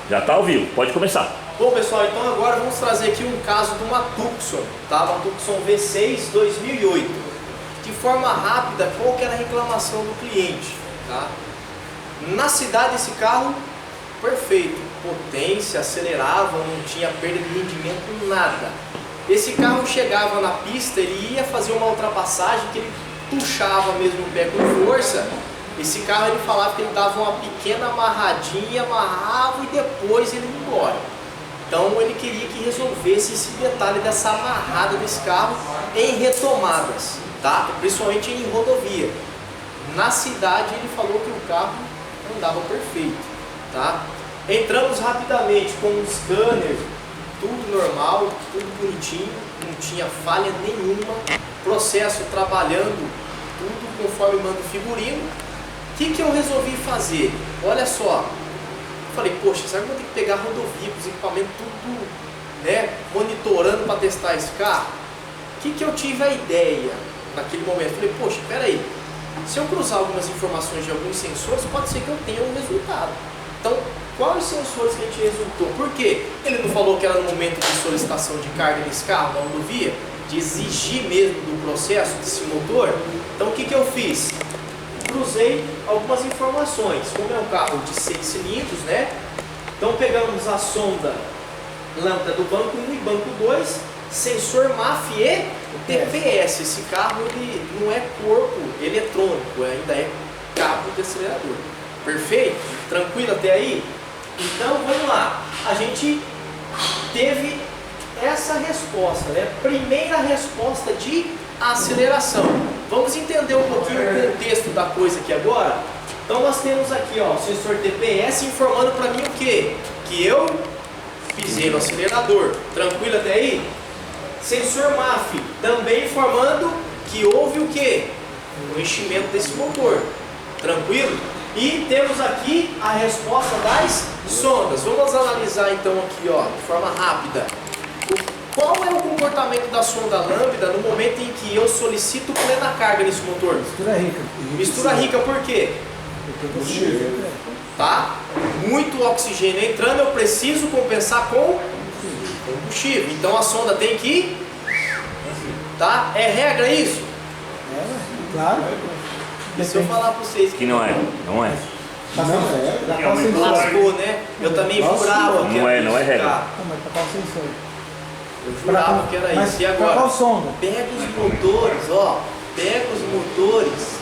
Já tá ao vivo, pode começar. Bom pessoal, então agora vamos trazer aqui um caso de uma Tucson, tá? Uma Tucson V6 2008. De forma rápida, qual que era a reclamação do cliente, tá? Na cidade esse carro, perfeito, potência, acelerava, não tinha perda de rendimento, nada. Esse carro chegava na pista, ele ia fazer uma ultrapassagem que ele puxava mesmo o pé com força. Esse carro ele falava que ele dava uma pequena amarradinha, amarrava e depois ele ia embora. Então ele queria que resolvesse esse detalhe dessa amarrada desse carro em retomadas, tá? Principalmente em rodovia. Na cidade ele falou que o carro andava perfeito, tá? Entramos rapidamente com um scanner, tudo normal, tudo bonitinho, não tinha falha nenhuma, processo trabalhando tudo conforme manda o figurino. O que eu resolvi fazer? Olha só, falei, poxa, será que eu vou ter que pegar a rodovia, com os equipamentos tudo, né, monitorando para testar esse carro? O que eu tive a ideia naquele momento? Falei, poxa, peraí, se eu cruzar algumas informações de alguns sensores, pode ser que eu tenha um resultado. Então, quais sensores que a gente resultou? Por quê? Ele não falou que era no momento de solicitação de carga nesse carro, na rodovia, de exigir mesmo do processo desse motor? Então, o que eu fiz? Cruzei algumas informações. Como é um carro de 6 cilindros, né? Então pegamos a sonda lambda do banco 1 e banco 2, sensor MAF e TPS. Esse carro ele não é corpo eletrônico, ainda é cabo de acelerador. Perfeito? Tranquilo até aí? Então vamos lá. A gente teve essa resposta, né? Primeira resposta de aceleração. Vamos entender um pouquinho o contexto da coisa aqui agora. Então nós temos aqui, ó, o sensor TPS informando para mim o quê? Que eu pisei no acelerador. Tranquilo até aí? Sensor MAF também informando que houve o quê? O enchimento desse motor. Tranquilo? E temos aqui a resposta das sondas. Vamos analisar então aqui, ó, de forma rápida. Qual é o comportamento da sonda lambda no momento em que eu solicito plena carga nesse motor? Mistura rica. Mistura rica por quê? Tá? Muito oxigênio entrando, eu preciso compensar com combustível. Então a sonda tem que... Tá? É regra isso? É, claro. E se eu falar para vocês Que não é, não é. lascou, né? Eu também jurava que Não é regra. Mas para qual sensor? Eu jurava que era isso. E agora? Qual sonda? Pega os motores, ó. Pega os motores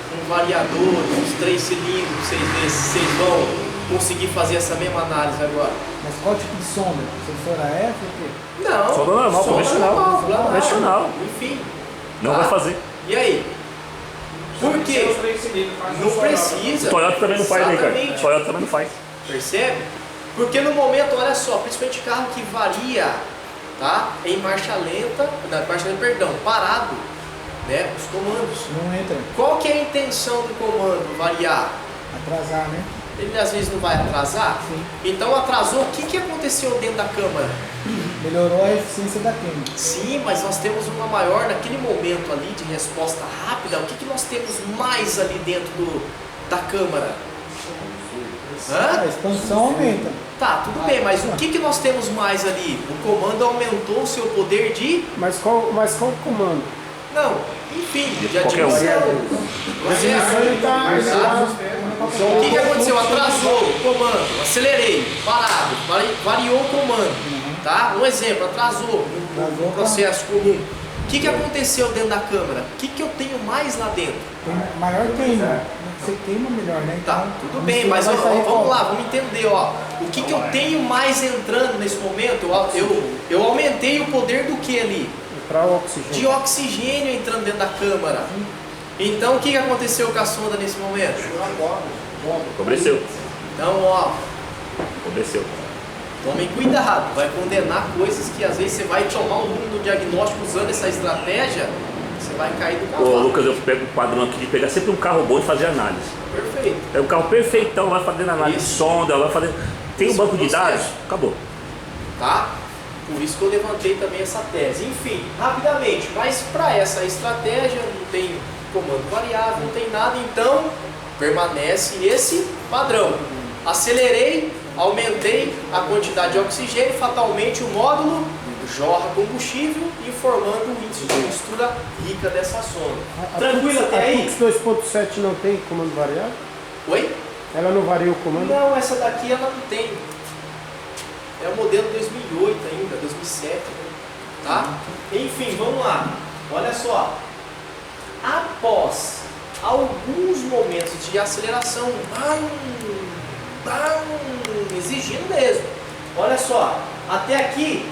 com variadores, os 3 cilindros, vocês verem se vocês vão conseguir fazer essa mesma análise agora. Mas qual tipo de sonda? Sensor AF ou o quê? Não. Sonda normal, convencional. normal, Convencional. Enfim. Não vai fazer. E aí? Por quê? Não precisa. Toyota também não faz, né, cara? Exatamente. Toyota também não faz. Percebe? Porque no momento, olha só, principalmente carro que varia, tá? Em marcha lenta, perdão, parado, né? Os comandos. Não entra. Qual que é a intenção do comando variar? Atrasar, né? Ele às vezes não vai atrasar? Sim. Então atrasou, o que aconteceu dentro da câmara? Melhorou a eficiência da câmera. Sim, mas nós temos uma maior, naquele momento ali de resposta rápida, o que nós temos mais ali dentro da câmara? A expansão aumenta. Tá, tudo bem, mas o que nós temos mais ali? O comando aumentou o seu poder de... Mas qual o comando? Não, enfim, de Qualquer um. admissão. O que aconteceu? Atrasou o comando, acelerei, parado, variou o comando, tá? Um exemplo, atrasou no processo comum. O que aconteceu dentro da câmara? O que eu tenho mais lá dentro? Tem maior queima. Você queima melhor, né? Tá, Então, tudo bem, mas ó, vamos lá, vamos entender, ó. O que eu tenho mais entrando nesse momento? Eu aumentei o poder do que ali? Para o oxigênio. De oxigênio entrando dentro da câmara. Então o que aconteceu com a sonda nesse momento? Cobreceu. Então, ó, Cobreceu. tomem cuidado, vai condenar coisas que às vezes você vai tomar um rumo do diagnóstico usando essa estratégia, você vai cair do Ô cavalo. Lucas, eu pego o padrão aqui de pegar sempre um carro bom e fazer análise. Perfeito. É um carro perfeitão, vai fazendo análise de Isso. sonda, vai fazer. Tem um banco de dados, acabou. Tá? Por isso que eu levantei também essa tese. Enfim, rapidamente, mas para essa estratégia não tem comando variável, não tem nada, então permanece esse padrão. Acelerei, aumentei a quantidade de oxigênio, fatalmente o módulo jorra combustível, informando o índice de mistura rica dessa sonda. Tranquilo até aí? A Tux 2.7 não tem comando variável? Oi? Ela não varia o comando? Não, essa daqui ela não tem. É o modelo 2008 ainda, 2007, né? Tá? Enfim, vamos lá. Olha só. Após alguns momentos de aceleração, exigindo mesmo. Olha só, até aqui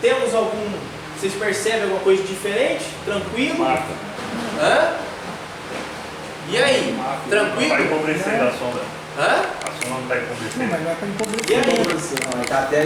temos algum. Vocês percebem alguma coisa diferente? Tranquilo? Marca. Hã? E aí? Vai Tranquilo? empobrecer a sonda. Hã? A sonda não está Não, empobrecendo. mas não é pra E empobrecer. aí? Não, tá até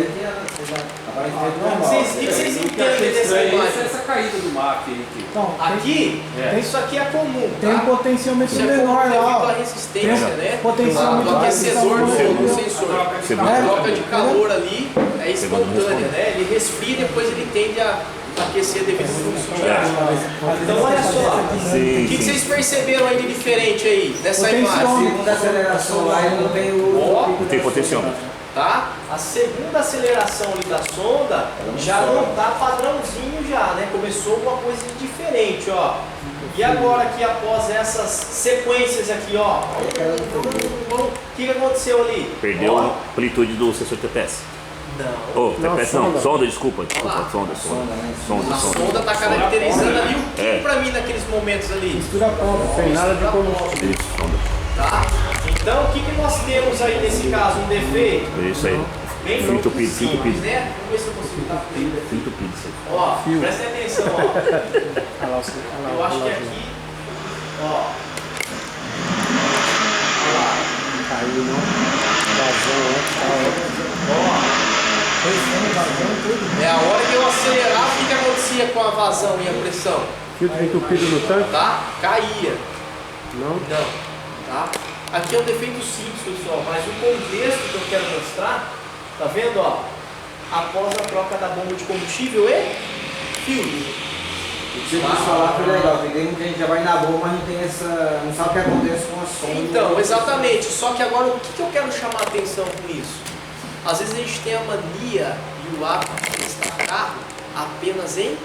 aparentemente normal. Vocês, o que vocês entendem dessa imagem? Essa caída do MAC aí. Então, Aqui, tem, isso aqui é comum, tem um tá? potenciômetro Isso é comum menor devido lá, à ó. resistência, Tem né? potenciômetro Do aquecedor do entendeu? sensor. Segundo A É. troca de calor ali é Segundo espontânea, responde. né? Ele resfria e depois ele tende a aquecer devido ao fluxo de É. ar. Então olha só, Sim, o que vocês perceberam aí de diferente aí nessa Potenciômetro. imagem? Segunda aceleração lá, ele não tem o. Ó, Não tem potenciômetro. Tá? A segunda aceleração ali da sonda já não tá padrãozinho já, né? Começou uma coisa de diferente, ó. E agora aqui após essas sequências aqui, ó, o que aconteceu ali? Perdeu Ó, a amplitude do sensor TPS. Não. Oh, TPS não, sonda. sonda, desculpa. lá. Sonda. A sonda tá caracterizando ali o que pra mim naqueles momentos ali? Mistura própria. Sem nada de combustível. Isso, sonda. Tá? Então o que nós temos aí nesse caso? Um defeito? Isso aí. Bem Fio entupido, fio simples, entupido. né? Vamos ver se eu consigo dar Fio entupido, isso aí. Ó, prestem atenção, ó. Olha lá, Eu acho que aqui, ó. Olha lá. Caiu, não. Vazão, Pressão, vazão, tudo. É a hora que eu acelerar, o que acontecia com a vazão e a pressão? filtro entupido no tanque? Tá? Caía. Não. Não. Tá? Aqui é um defeito simples, pessoal, mas o contexto que eu quero mostrar, tá vendo, ó? Após a troca da bomba de combustível e filtro. O que você quis falar foi legal, porque tem muita gente que já vai na boa, mas não tem essa. Não sabe o que acontece com a sonda. Então, exatamente. Só que agora o que eu quero chamar a atenção com isso? Às vezes a gente tem a mania e o hábito de testar carro apenas em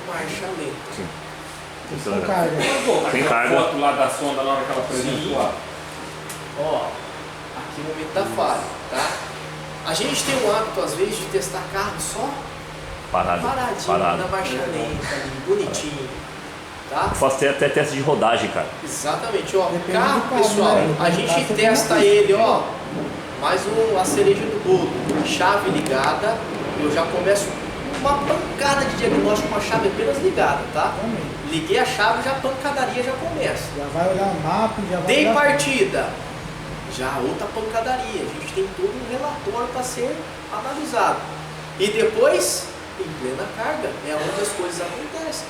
marcha lenta. Com carga. Tem Aquela carga. foto lá da sonda na hora que ela apresentou lá. Ó, aqui o momento da falha, tá? A gente tem o hábito, às vezes, de testar carro só Parado. paradinho, na marcha lenta, ali, bonitinho, tá? Eu faço até teste de rodagem, cara. Exatamente, ó, Depende carro, do carro, pessoal, né? a gente Carro testa tem ele, ó, mais a cereja do bolo, chave ligada, eu já começo uma pancada de diagnóstico com a chave apenas ligada, tá? Também. Liguei a chave, já a pancadaria já começa. Já vai olhar o mapa, já vai Dei olhar... partida, já outra pancadaria, a gente tem todo um relatório para ser analisado. E depois, em plena carga, é onde as coisas acontecem.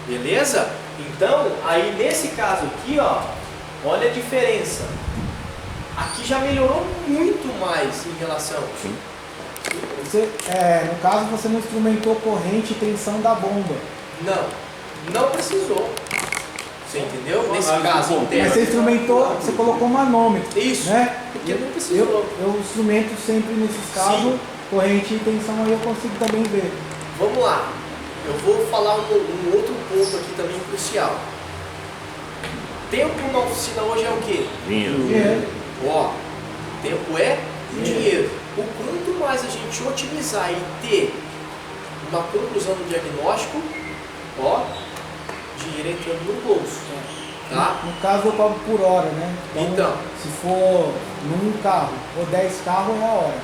Beleza? Então, aí nesse caso aqui, ó, olha a diferença. Aqui já melhorou muito mais em relação. Sim. Você, no caso, você não instrumentou corrente e tensão da bomba. Não precisou. Você entendeu? Nesse caso Mas interno. você instrumentou, você colocou manômetro. Isso, Né? porque não precisou. Eu instrumento sempre nesses casos, Sim. corrente e tensão, aí eu consigo também ver. Vamos lá. Eu vou falar um outro ponto aqui também crucial. Tempo na oficina hoje é o quê? Dinheiro. Ó, tempo é dinheiro. O quanto mais a gente otimizar e ter uma conclusão do diagnóstico, ó, dinheiro entrando no bolso. Tá? No caso eu cobro por hora, né? Então. Se for num carro ou 10 carros é a hora.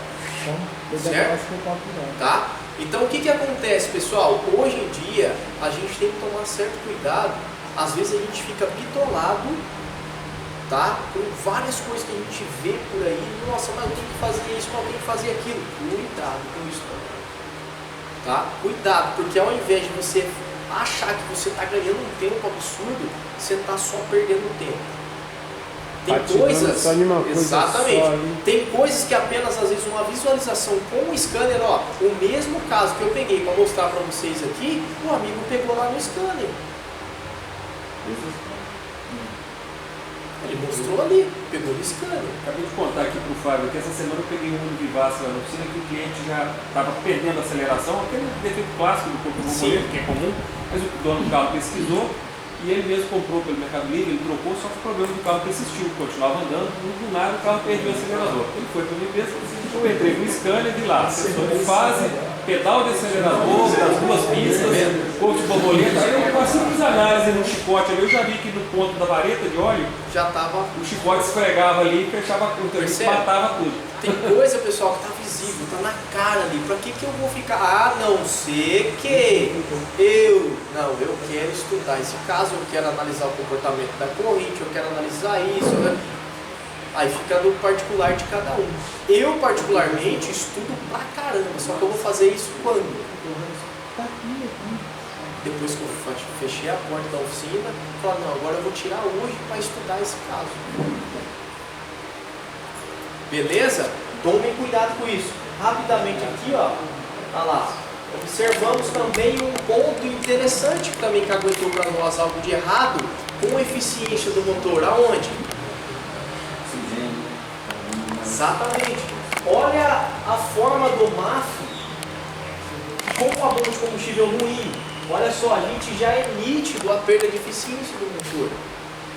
Então, eu Certo. acho que eu cobro por hora. Tá? Então o que acontece, pessoal? Hoje em dia a gente tem que tomar certo cuidado. Às vezes a gente fica bitolado, tá? Com várias coisas que a gente vê por aí. Nossa, mas eu tenho que fazer isso, mas eu tenho que fazer aquilo. Cuidado com isso também. Tá? Cuidado, porque ao invés de você achar que você está ganhando um tempo absurdo, você está só perdendo tempo. Tem Tá te dando coisas, só de uma coisa exatamente, só ali. tem coisas que apenas às vezes uma visualização com o scanner, ó, o mesmo caso que eu peguei para mostrar para vocês aqui, o amigo pegou lá no scanner. Ele mostrou ali, pegou no scanner. Acabei de contar aqui pro Fábio que essa semana eu peguei um Uno Vivace lá na oficina que o cliente já estava perdendo a aceleração, aquele defeito clássico do corpo borboleta, que é comum, mas o dono do carro pesquisou e ele mesmo comprou pelo Mercado Livre, ele trocou, só que o problema do carro persistiu, continuava andando, do nada o carro perdeu o acelerador. Ele foi para a minha empresa, eu entrei no scanner de lá, sensor de fase, pedal de acelerador, das duas pistas, corpo de borboleta, aí eu com a simples análise no chicote ali, eu já vi que no ponto da vareta de óleo, Já tava. o chicote esfregava ali e fechava tudo, Percebe? matava tudo. Tem coisa, pessoal, que tá visível, tá na cara ali. Pra que eu vou ficar? A não ser que eu quero estudar esse caso, eu quero analisar o comportamento da corrente, eu quero analisar isso, né? Aí fica do particular de cada um. Eu, particularmente, estudo pra caramba, só que eu vou fazer isso quando? Depois que eu fechei a porta da oficina, falar, não, agora eu vou tirar hoje para estudar esse caso. Beleza? Tomem cuidado com isso. Rapidamente aqui, ó. Olha lá. Observamos também um ponto interessante que também que aguentou para nós algo de errado com a eficiência do motor. Aonde? Exatamente. Olha a forma do MAF com a bomba de combustível ruim. Olha só, a gente já é nítido a perda de eficiência do motor.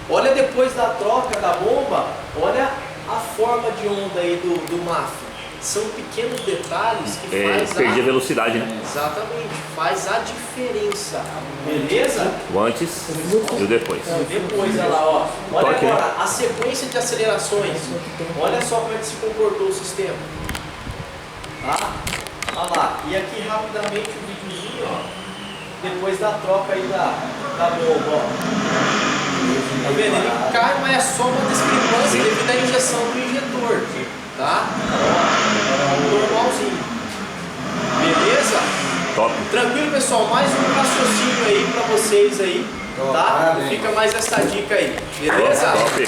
Olha depois da troca da bomba, olha a forma de onda aí do MAF. São pequenos detalhes que faz Perdi a velocidade, né? Exatamente, faz a diferença. Beleza? O antes e o depois. Depois, olha lá, ó. Olha Toque, agora a sequência de acelerações. Olha só como é que se comportou o sistema. Tá? Olha lá. E aqui rapidamente o videozinho, ó. Depois da troca aí da bomba, ó. Tá vendo? Ele cai, mas é só uma discrepância devido à injeção do injetor. Tá? Normalzinho. Beleza? Top. Tranquilo, pessoal? Mais um raciocínio aí pra vocês aí. Tá? Parabéns. Fica mais essa dica aí. Beleza? Top.